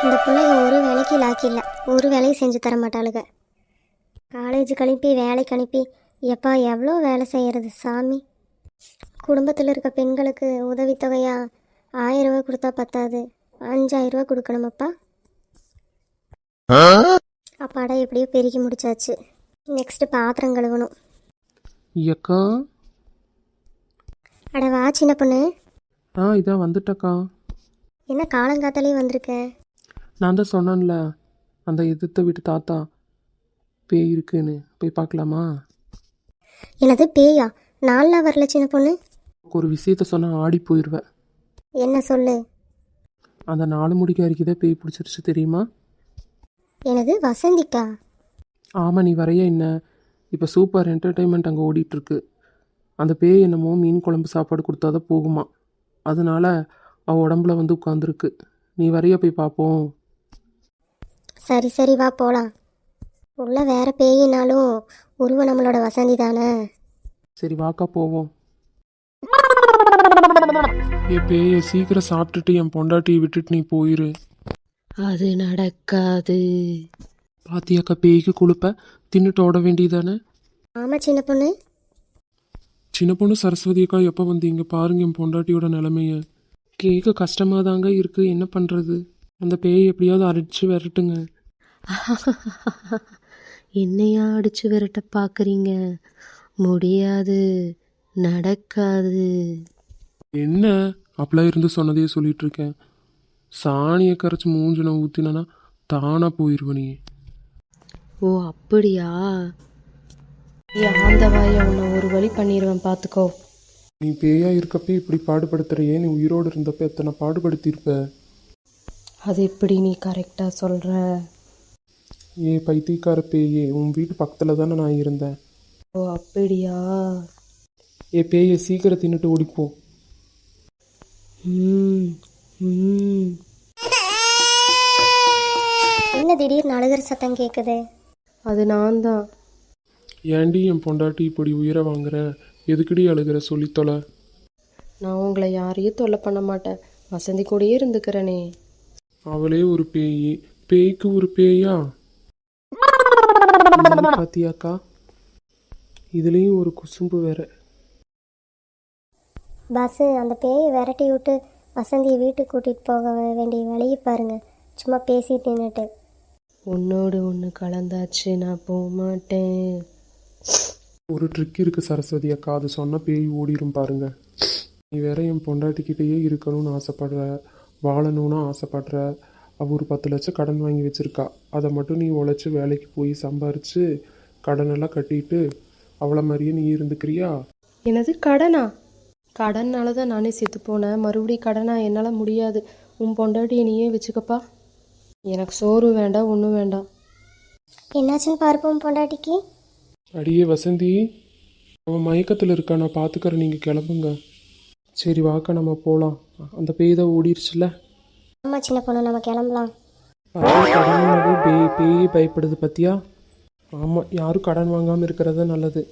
இந்த பிள்ளைங்க ஒரு வேலைக்கு லாக்கில்லை, ஒரு வேலையும் செஞ்சு தர மாட்டாளுங்க. காலேஜுக்கு அனுப்பி வேலைக்கு அனுப்பி எப்பா எவ்வளோ வேலை செய்கிறது சாமி. குடும்பத்தில் இருக்க பெண்களுக்கு உதவித்தொகையாக 1000 ரூபா கொடுத்தா பத்தாது, 5000 ரூபா கொடுக்கணுமப்பா. அப்பாடா எப்படியோ பெருக்கி முடிச்சாச்சு. நெக்ஸ்ட்டு பாத்திரம் கழுவணும். ஐயக்கா. அட வா சின்ன பொண்ணு. இதான் வந்துட்டக்கா. என்ன காலங்காத்தாலே வந்திருக்க? நான் தான் சொன்னேன்ல, அந்த எதிர்த்த வீட்டு தாத்தா பேய் இருக்குன்னு, போய் பார்க்கலாமா? எனது பேயா? நான்லாம் வரல சின்ன பொண்ணு. ஒரு விஷயத்த சொன்னால் ஆடி போயிடுவேன். என்ன சொல்லு. அந்த 4 முடிக்காரிக்கு தான் பேய் பிடிச்சிருச்சு தெரியுமா? எனது வசந்திக்கா? ஆமாம், நீ வரைய என்ன, இப்போ சூப்பர் என்டர்டெயின்மெண்ட் அங்கே ஓடிட்டுருக்கு. அந்த பேய் என்னமோ மீன் குழம்பு சாப்பாடு கொடுத்தாதான் போகுமா, அதனால அவள் உடம்புல வந்து உட்காந்துருக்கு. நீ வரைய போய் பார்ப்போம். சரி சரி வா போகலாம். உள்ள வேற பேயினாலும் உருவம் நம்மளோட வசந்தி தானே. சரி வாக்கா போவோம். பேய சீக்கிரம் சாப்பிட்டுட்டு என் பொண்டாட்டியை விட்டுட்டு நீ போயிரு. அது நடக்காது. பாத்தியாக்கா, பேய்க்கு கொழுப்ப தின்னுட்டு ஓட வேண்டியதானே. ஆமாம் சின்ன பொண்ணு. சின்ன பொண்ணு சரஸ்வதி அக்கா எப்போ வந்தீங்க? பாருங்க என் பொண்டாட்டியோட நிலைமைய. கேட்க கஷ்டமாக தாங்க இருக்கு, என்ன பண்ணுறது? அந்த பேயை எப்படியாவது அடிச்சு விரட்டுங்க. என்னையா அடிச்சு விரட்ட பார்க்குறீங்க? முடியாது, நடக்காது. என்ன அப்பெல்லாம் இருந்து சொன்னதையே சொல்லிட்டு இருக்கேன். சாணியை கரைச்சி மூஞ்சின ஊற்றினா தானா போயிடுவ நீ. ஓ அப்படியா? அந்த வாயை உன்னை ஒரு வழி பண்ணிடுவேன் பார்த்துக்கோ. நீ பேயா இருக்கப்ப இப்படி பாடுபடுத்துறையே, நீ உயிரோடு இருந்தப்ப எத்தனை பாடுபடுத்தியிருப்ப. அது எப்படி நீ கரெக்டாக சொல்கிற? பைத்தியக்கார பேயே, உன் வீட்டு பக்கத்தில் தானே நான் இருந்தேன். ஓ அப்படியா? பேயை சீக்கிரம் தின்னுட்டு ஓடிப்போ. என்ன திடீர்னு அழுகிற சத்தம் கேட்குது? அது நான் தான். ஏண்டி என் பொண்டாட்டி இப்படி உயிரை வாங்குற? எதுக்குடி அழுகிற? சொல்லித்தொலை. நான் உங்களை யாரையும் தொல்லை பண்ண மாட்டேன், வசந்தி கூடயே இருந்துக்கிறேனே. அவளே ஒரு பேய், பேய்க்கு ஒரு பேயா? பாத்தியாக்கா, இதுலேயும் ஒரு குசும்பு வேற. பஸ்ஸு அந்த பேயை விரட்டி விட்டு வசந்தியை வீட்டுக்கு கூட்டிகிட்டு போக வேண்டிய வழியை பாருங்க. சும்மா பேசிட்டு நின்றுட்டு. உன்னோடு ஒன்று கலந்தாச்சு, நான் போக மாட்டேன். ஒரு ட்ரிக் இருக்குது சரஸ்வதி அக்கா, அது சொன்ன பேய் ஓடிடும் பாருங்க. நீ வேற என் பொண்டாட்டிக்கிட்டேயே இருக்கணும்னு ஆசைப்படுற, வாழணும்னு ஆசைப்படுற. அவள் ஒரு 10 லட்சம் கடன் வாங்கி வச்சுருக்கா. அதை மட்டும் நீ உழைச்சி வேலைக்கு போய் சம்பாரித்து கடனெல்லாம் கட்டிட்டு அவளை மாதிரியே நீ இருந்துக்கிறியா? எனது கடனா? கடனால தான் நானே செத்து போனேன், மறுபடியும் கடனா என்னால் முடியாது. உன் பொண்டாட்டியை நீயே வச்சுக்கப்பா. எனக்கு சோறு வேண்டாம், ஒன்றும் வேண்டாம். என்னாச்சுன்னு பார்ப்போம் பொண்டாட்டிக்கு. அடியே வசந்தி, அவன் மயக்கத்தில் இருக்கா, நான் பார்த்துக்கிறேன், நீங்கள் கிளம்புங்க. சரி வாக்கா நம்ம போகலாம். அந்த பேய் தான் ஓடிடுச்சுல. ஆமாம் சின்ன பொண்ணு, நம்ம கிளம்பலாம். பேய் பயப்படுது பத்தியா? ஆமாம், யாரும் கடன் வாங்காமல் இருக்கிறது நல்லது.